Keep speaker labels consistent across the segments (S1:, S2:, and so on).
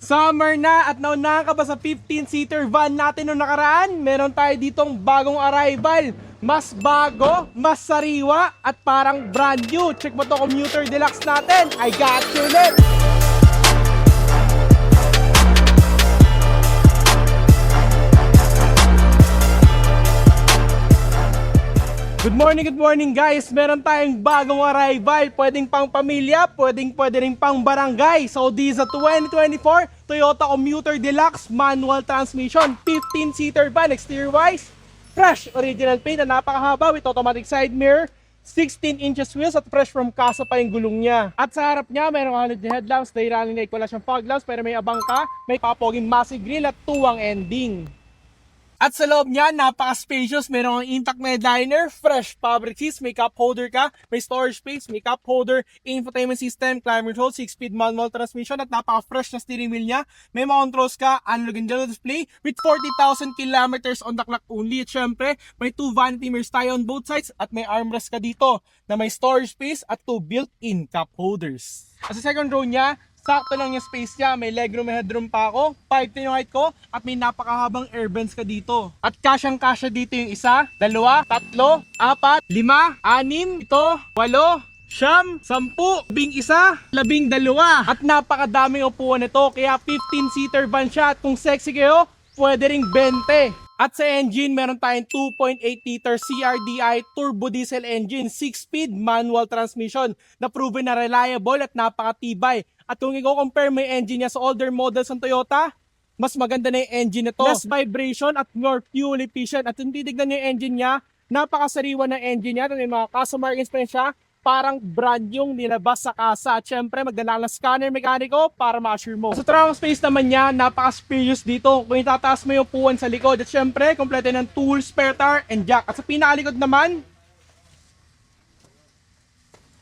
S1: Summer na at naunahan ka ba sa 15-seater van natin noong nakaraan? Meron tayo ditong bagong arrival. Mas bago, mas sariwa at parang brand new. Check mo to commuter deluxe natin. I got you ulit. Good morning guys! Meron tayong bagong arrival. Pwedeng pang pamilya, pwede rin pang barangay. So this is a 2024 Toyota Commuter Deluxe manual transmission, 15-seater van, exterior wise, fresh original paint na napakahaba with automatic side mirror, 16 inches wheels at fresh from kasa pa yung gulong niya. At sa harap niya, mayroong halogen headlamps, day running light, wala siyang fog lamps, pero may abang ka, may papoging massive grille at tuwang ending. At sa loob niya, napaka-spacious. Merong intact na liner, fresh fabric seats, may cup holder ka, may storage space, may cup holder, infotainment system, climate control, 6-speed manual transmission at napaka-fresh na steering wheel niya. May mga controls ka, analog and digital display with 40,000 kilometers on the clock only. At syempre, may 2 vanity mirrors tayo on both sides at may armrest ka dito na may storage space at 2 built-in cup holders. At sa second row niya, sakto lang yung space niya, may legroom, may headroom pa ako, 5'10" yung height ko, at may napakahabang air vents ka dito. At kasyang-kasya dito yung isa, dalawa, tatlo, apat, lima, anim, ito, walo, siyam, 10, 11, 12. At napakadaming upuan nito, kaya 15-seater van siya. At kung sexy kayo, pwede ring 20. At sa engine, meron tayong 2.8 liter CRDI turbo diesel engine, 6-speed manual transmission na proven na reliable at napakatibay. At kung i-compare mo yung engine niya sa older models ng Toyota, mas maganda na yung engine nito. Less vibration at more fuel efficient. At kung titignan nyo yung engine niya, napakasariwa ng engine niya. May mga customer experience siya, parang brand yung nilabas sa kasa. At syempre, magdala ng scanner mekaniko para ma-assure mo. Sa trunk space naman niya, napaka-spacious dito. Kung itataas mo yung upuan sa likod. At syempre, kompleto ng tools, spare tire, and jack. At sa pinakalikod naman,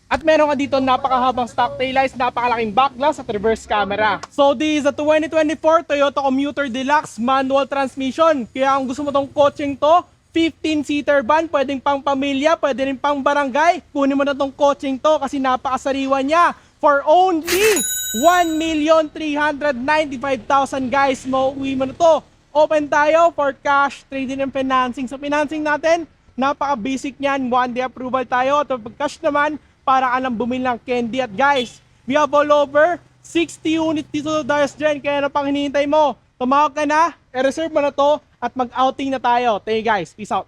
S1: at meron ka dito napakahabang stock taillights, napakalaking back glass at reverse camera. So this is a 2024 Toyota Commuter Deluxe manual transmission. Kaya kung gusto mo tong kotseng to, 15-seater van, pwedeng pang pamilya, pwede rin pang barangay. Kunin mo na tong kotseng to kasi napakasariwa niya. For only 1,395,000 guys, mauwi mo na to. Open tayo for cash, trading and financing. Sa financing natin, napaka-basic niyan. 1-day approval tayo. At pag cash naman, para ka lang bumili ng candy. At guys, we have all over 60 units dito sa Darius Gen. Kaya na pang hinihintay mo? Tumawag ka na, i-reserve mo na to at mag-outing na tayo. Thank you guys. Peace out.